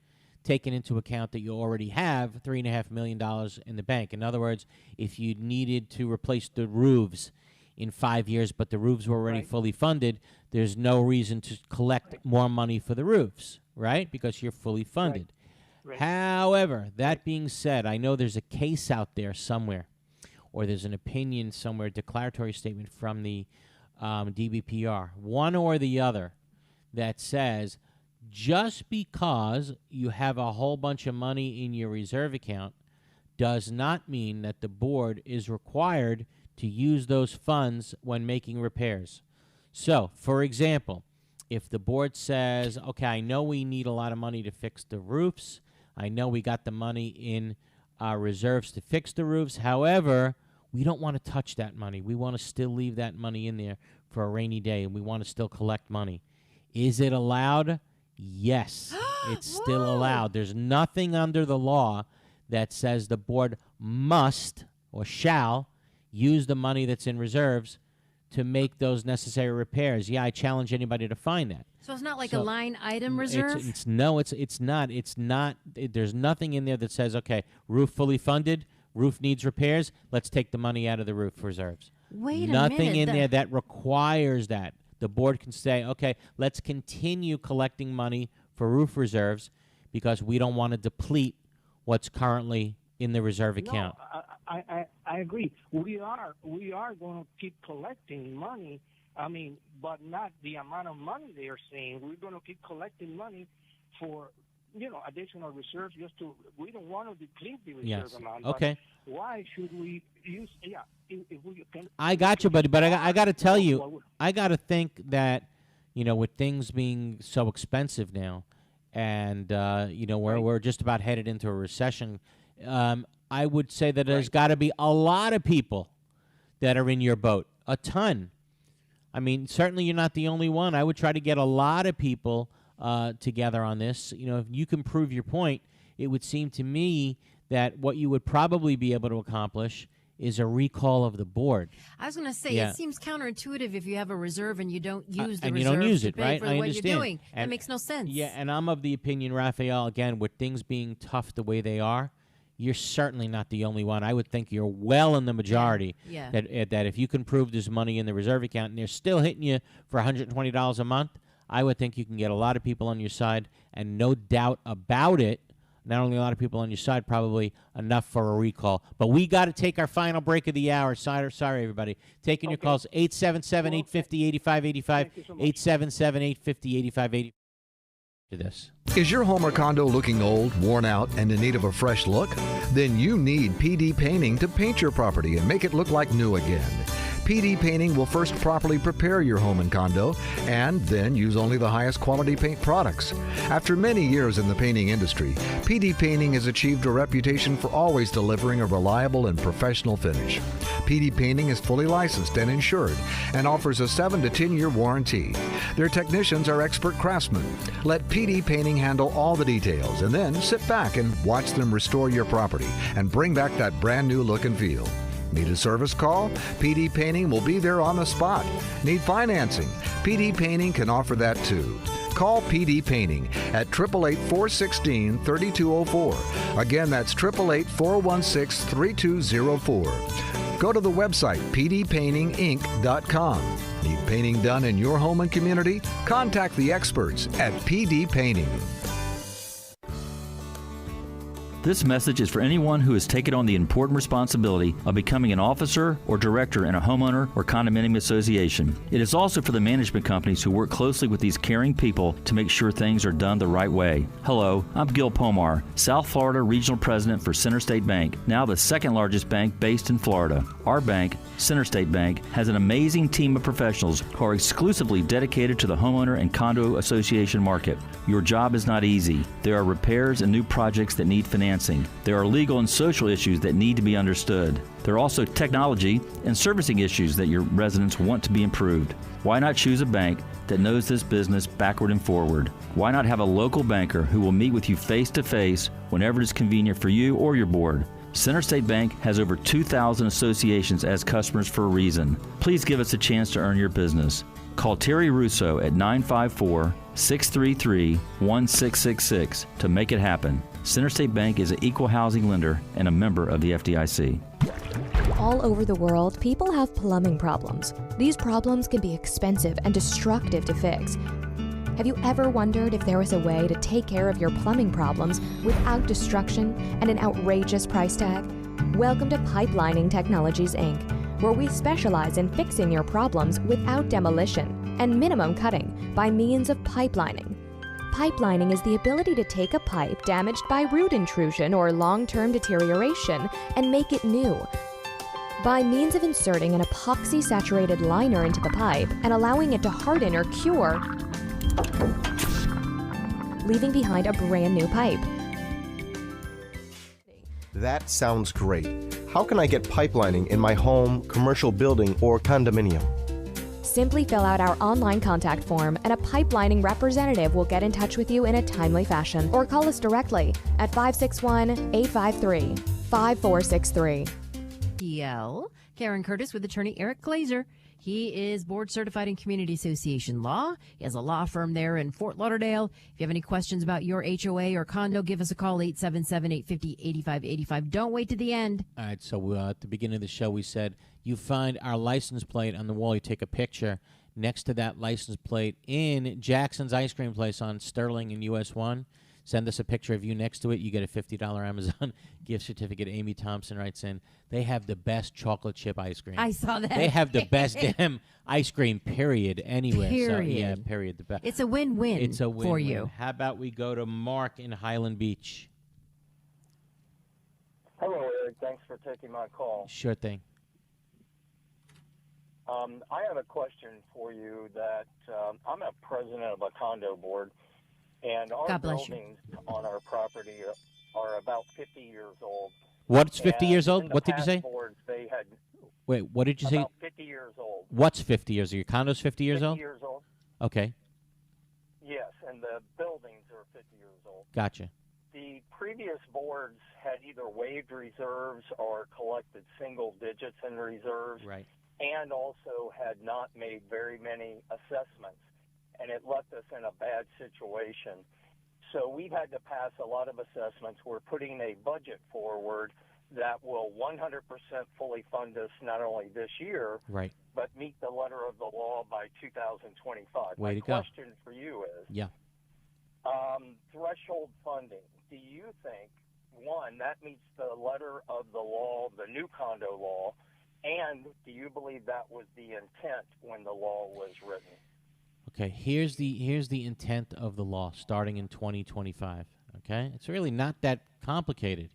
taken into account that you already have $3.5 million in the bank. In other words, if you needed to replace the roofs in 5 years, but the roofs were already fully funded, there's no reason to collect more money for the roofs, right? Because you're fully funded. However, that being said, I know there's a case out there somewhere, or there's an opinion somewhere, a declaratory statement from the DBPR, one or the other, that says just because you have a whole bunch of money in your reserve account does not mean that the board is required to use those funds when making repairs. So, for example, if the board says, okay, I know we need a lot of money to fix the roofs, I know we got the money in our reserves to fix the roofs, however, we don't want to touch that money. We want to still leave that money in there for a rainy day, and we want to still collect money. Is it allowed? Yes, it's still allowed. There's nothing under the law that says the board must or shall use the money that's in reserves to make those necessary repairs. Yeah, I challenge anybody to find that. So it's not like a line item reserve? It's not. There's nothing in there that says, okay, roof fully funded, roof needs repairs, let's take the money out of the roof reserves. Wait a minute. Nothing in there that requires that. The board can say, okay, let's continue collecting money for roof reserves because we don't want to deplete what's currently in the reserve account. I agree. We are going to keep collecting money. I mean, but not the amount of money they are saying. We're going to keep collecting money for additional reserves. We don't want to deplete the reserve amount. Okay. But why should we use? Yeah. If we can. I got you, buddy. But I got to tell you, I got to think that with things being so expensive now, and we're just about headed into a recession. I would say that there's got to be a lot of people that are in your boat, a ton. I mean, certainly you're not the only one. I would try to get a lot of people together on this. If you can prove your point, it would seem to me that what you would probably be able to accomplish is a recall of the board. I was going to say, it seems counterintuitive if you have a reserve and you don't use the reserve you don't use it, to pay right? for I what understand. you're doing. And that makes no sense. Yeah, and I'm of the opinion, Raphael, again, with things being tough the way they are, you're certainly not the only one. I would think you're well in the majority that if you can prove there's money in the reserve account and they're still hitting you for $120 a month, I would think you can get a lot of people on your side, and no doubt about it, not only a lot of people on your side, probably enough for a recall. But we got to take our final break of the hour. Sorry, everybody. Taking your calls, 877-850-8585, 877-850-8585. To this. Is your home or condo looking old, worn out, and in need of a fresh look? Then you need PD Painting to paint your property and make it look like new again. PD Painting will first properly prepare your home and condo and then use only the highest quality paint products. After many years in the painting industry, PD Painting has achieved a reputation for always delivering a reliable and professional finish. PD Painting is fully licensed and insured and offers a 7 to 10-year warranty. Their technicians are expert craftsmen. Let PD Painting handle all the details and then sit back and watch them restore your property and bring back that brand new look and feel. Need a service call? PD Painting will be there on the spot. Need financing? PD Painting can offer that too. Call PD Painting at 888-416-3204. Again, that's 888-416-3204. Go to the website pdpaintinginc.com. Need painting done in your home and community? Contact the experts at PD Painting. This message is for anyone who has taken on the important responsibility of becoming an officer or director in a homeowner or condominium association. It is also for the management companies who work closely with these caring people to make sure things are done the right way. Hello, I'm Gil Pomar, South Florida Regional President for Center State Bank, now the second largest bank based in Florida. Our bank, Center State Bank, has an amazing team of professionals who are exclusively dedicated to the homeowner and condo association market. Your job is not easy. There are repairs and new projects that need financing. There are legal and social issues that need to be understood. There are also technology and servicing issues that your residents want to be improved. Why not choose a bank that knows this business backward and forward? Why not have a local banker who will meet with you face to face whenever it is convenient for you or your board? Center State Bank has over 2,000 associations as customers for a reason. Please give us a chance to earn your business. Call Terry Russo at 954-633-1666 to make it happen. Center State Bank is an equal housing lender and a member of the FDIC. All over the world, people have plumbing problems. These problems can be expensive and destructive to fix. Have you ever wondered if there was a way to take care of your plumbing problems without destruction and an outrageous price tag? Welcome to Pipelining Technologies, Inc., where we specialize in fixing your problems without demolition and minimum cutting by means of pipelining. Pipelining is the ability to take a pipe damaged by root intrusion or long-term deterioration and make it new by means of inserting an epoxy-saturated liner into the pipe and allowing it to harden or cure, leaving behind a brand new pipe. That sounds great. How can I get pipelining in my home, commercial building, or condominium? Simply fill out our online contact form and a pipelining representative will get in touch with you in a timely fashion, or call us directly at 561-853-5463. Karen Curtis with attorney Eric Glazer. He is board certified in community association law. He has a law firm there in Fort Lauderdale. If you have any questions about your HOA or condo, give us a call, 877-850-8585. Don't wait to the end. All right, so at the beginning of the show, we said you find our license plate on the wall. You take a picture next to that license plate in Jackson's Ice Cream Place on Sterling and US 1. Send us a picture of you next to it. You get a $50 Amazon gift certificate. Amy Thompson writes in, they have the best chocolate chip ice cream. I saw that. They have the best damn ice cream, period, anywhere. Period. So, yeah, period. The best. It's a win-win It's a win-win for you. How about we go to Mark in Highland Beach? Hello, Eric. Thanks for taking my call. Sure thing. I have a question for you that I'm a president of a condo board, and our buildings on our property are about 50 years old. What's 50 years old? What did you say? Boards, they had Wait, what did you say? about 50 years old. What's 50 years old? Your condo's 50 years 50 old? years old. Okay, Yes, and the buildings are 50 years old. gotcha. The previous boards had either waived reserves or collected single digits in reserves. Right. And also had not made very many assessments, and it left us in a bad situation. So we've had to pass a lot of assessments. We're putting a budget forward that will 100% fully fund us not only this year, Right. but meet the letter of the law by 2025. Way to My go. question for you is, Yeah. threshold funding, do you think, one, that meets the letter of the law, the new condo law, and do you believe that was the intent when the law was written? Okay, here's the intent of the law starting in 2025. Okay? It's really not that complicated.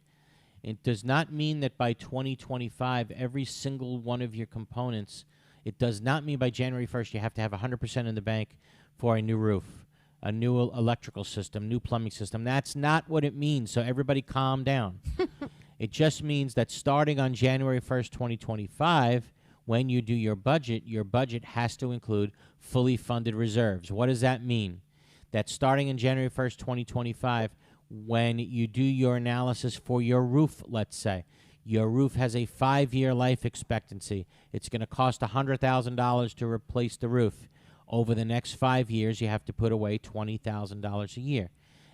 It does not mean that by 2025 every single one of your components, it does not mean by January 1st you have to have 100% in the bank for a new roof, a new electrical system, new plumbing system. That's not what it means. So everybody calm down. It just means that starting on January 1st, 2025, when you do your budget has to include fully funded reserves. What does that mean? That starting in January 1st, 2025, when you do your analysis for your roof, let's say, your roof has a 5-year life expectancy. It's going to cost $100,000 to replace the roof. Over the next 5 years, you have to put away $20,000 a year.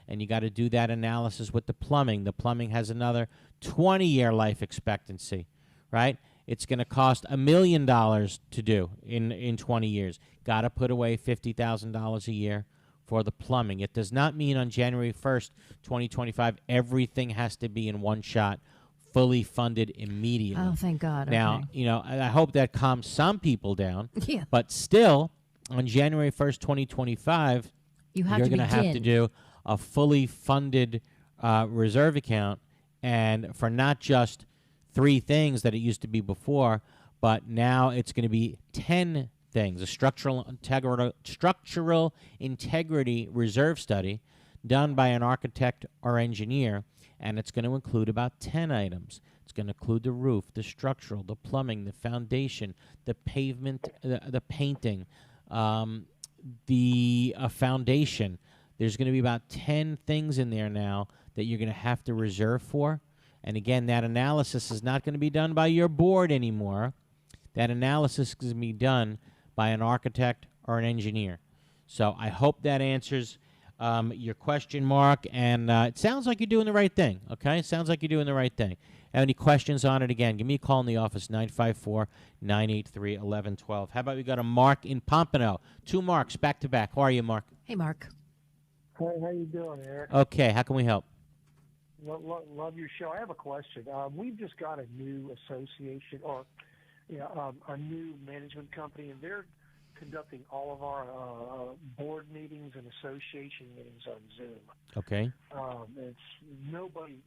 And you got to do that analysis with the plumbing. The plumbing has another 20-year life expectancy, right? It's going to cost $1 million to do in 20 years. Got to put away $50,000 a year for the plumbing. It does not mean on January 1st, 2025, everything has to be in one shot, fully funded immediately. Oh, thank God. Now, Okay. you know, I hope that calms some people down. Yeah. But still, on January 1st, 2025, You have you're to going to have to begin. do a fully funded reserve account, and for not just 3 things that it used to be before, but now it's going to be 10 things. A structural integrity reserve study done by an architect or engineer, and it's going to include about 10 items. It's going to include the roof, the structural, the plumbing, the foundation, the pavement, the painting, the foundation. There's going to be about 10 things in there now that you're going to have to reserve for. And again, that analysis is not going to be done by your board anymore. That analysis is going to be done by an architect or an engineer. So I hope that answers your question, Mark. And it sounds like you're doing the right thing, okay? It sounds like you're doing the right thing. Have any questions on it, again, give me a call in the office, 954-983-1112. How about we go to Mark in Pompano? 2 Marks back to back. How are you, Mark? Hey, Mark. Hey, how you doing, Eric? Okay, how can we help? Love your show. I have a question. We've just got a new association, or a new management company, and they're conducting all of our board meetings and association meetings on Zoom. Okay. It's nobody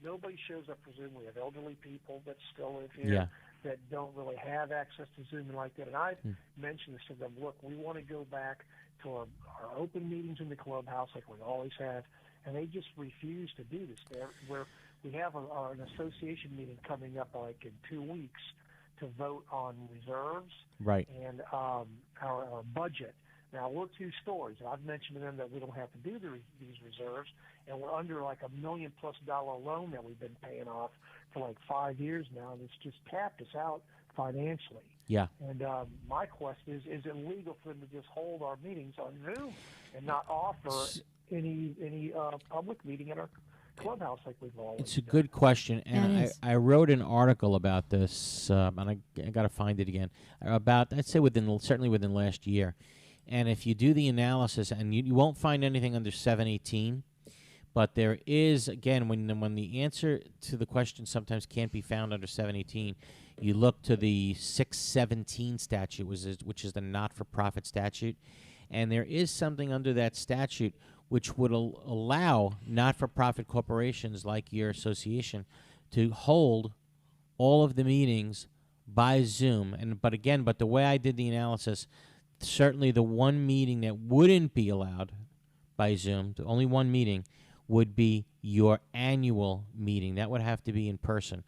shows up for Zoom. We have elderly people that still live here that don't really have access to Zoom and like that. And I mentioned this to them. Look, we want to go back to our open meetings in the clubhouse like we always have, and they just refuse to do this. We have an association meeting coming up like in 2 weeks to vote on reserves Right. and our budget. Now, we're 2 stories, and I've mentioned to them that we don't have to do these reserves, and we're under like $1 million+ loan that we've been paying off for like 5 years now, and it's just tapped us out financially. Yeah. And my question is it legal for them to just hold our meetings on Zoom and not offer any public meeting at our clubhouse like we've always It's a done? good question, and I wrote an article about this, and I got to find it again, about, I'd say certainly within last year. And if you do the analysis, and you won't find anything under 718, but there is, again, when the answer to the question sometimes can't be found under 718, you look to the 617 statute, which is the not-for-profit statute, and there is something under that statute which would allow not-for-profit corporations like your association to hold all of the meetings by Zoom. But the way I did the analysis, certainly the one meeting that wouldn't be allowed by Zoom, the only one meeting, would be your annual meeting. That would have to be in person.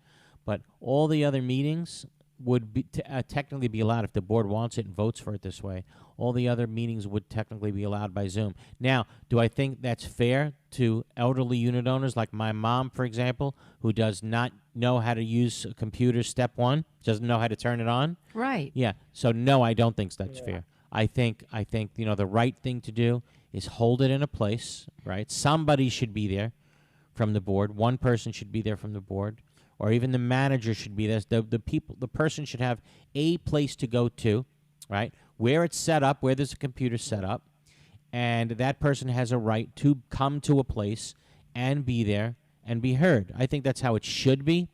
But all the other meetings would be technically be allowed if the board wants it and votes for it this way. All the other meetings would technically be allowed by Zoom. Now, do I think that's fair to elderly unit owners like my mom, for example, who does not know how to use a computer, step 1, doesn't know how to turn it on? Right. Yeah. So no, I don't think that's fair. I think the right thing to do is hold it in a place, right? Somebody should be there from the board. One person should be there from the board, or even the manager should be there. The person should have a place to go to, right? Where it's set up, where there's a computer set up, and that person has a right to come to a place and be there and be heard. I think that's how it should be.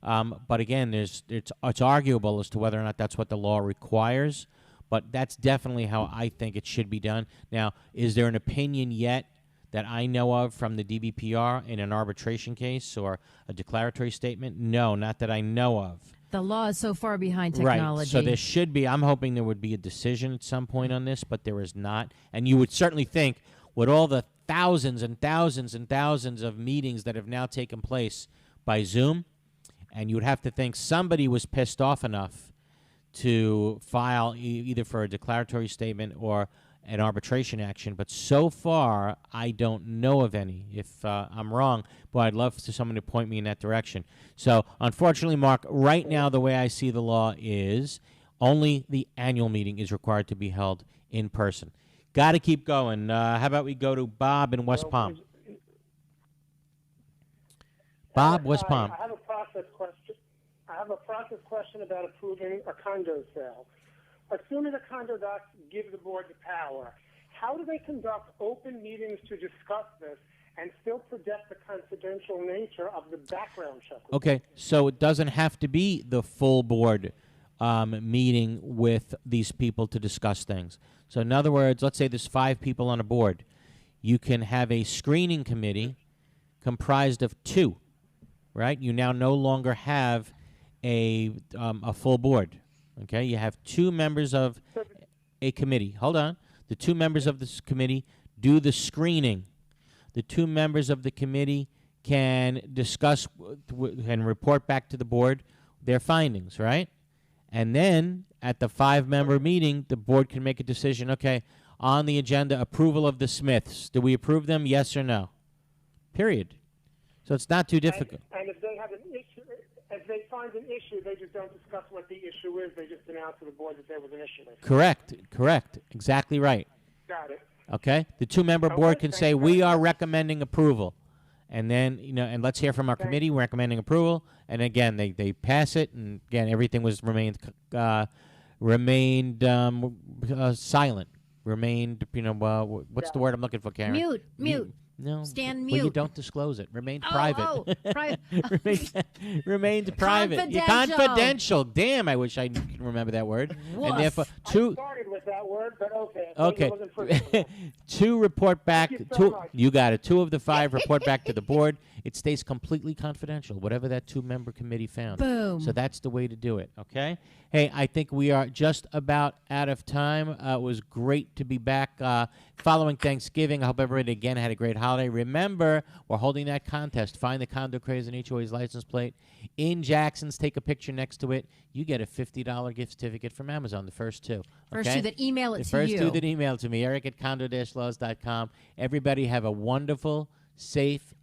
But again, it's arguable as to whether or not that's what the law requires. But that's definitely how I think it should be done. Now, is there an opinion yet that I know of from the DBPR in an arbitration case or a declaratory statement? No, not that I know of. The law is so far behind technology. Right, so there should be. I'm hoping there would be a decision at some point on this, but there is not. And you would certainly think, with all the thousands and thousands and thousands of meetings that have now taken place by Zoom, and you would have to think somebody was pissed off enough to file either for a declaratory statement or an arbitration action. But so far, I don't know of any. If I'm wrong, but I'd love for someone to point me in that direction. So, unfortunately, Mark, right now the way I see the law is only the annual meeting is required to be held in person. Got to keep going. How about we go to Bob in West Palm? Bob, West Palm. I have a process question. I have a process question about approving a condo sale. Assuming the condo docs give the board the power, how do they conduct open meetings to discuss this and still protect the confidential nature of the background check? Okay, so it doesn't have to be the full board meeting with these people to discuss things. So in other words, let's say there's 5 people on a board. You can have a screening committee comprised of 2, right? You now no longer have a full board, okay? You have 2 members of a committee. Hold on. The 2 members of this committee do the screening. The 2 members of the committee can discuss and report back to the board their findings, right? And then at the 5-member meeting, the board can make a decision. Okay, on the agenda, approval of the Smiths. Do we approve them? Yes or no? Period. So it's not too difficult. And if they have an issue, if they find an issue, they just don't discuss what the issue is. They just announce to the board that there was an issue. Correct. Exactly right. Got it. Okay? The 2-member board can say, we are recommending approval. And then, and let's hear from our committee, we're recommending approval. And again, they pass it, and again, everything remained silent. Remained, what's the word I'm looking for, Karen? Mute. No. Stand Well, you mute. don't disclose it. Remained private. Private. Remained private. Confidential. Damn, I wish I could remember that word. Woof. And therefore, I started with that word, but okay. Okay. 2 report back. Thank you so much. You got it. 2 of the 5 report back to the board. It stays completely confidential, whatever that 2-member committee found. Boom. So that's the way to do it, okay? Hey, I think we are just about out of time. It was great to be back following Thanksgiving. I hope everybody, again, had a great holiday. Remember, we're holding that contest. Find the Condo Craze and HOA's license plate in Jackson's. Take a picture next to it. You get a $50 gift certificate from Amazon, the first 2. First 2 that email it the to first you. 2 that email to me, Eric at condo-laws.com. Everybody have a wonderful, safe,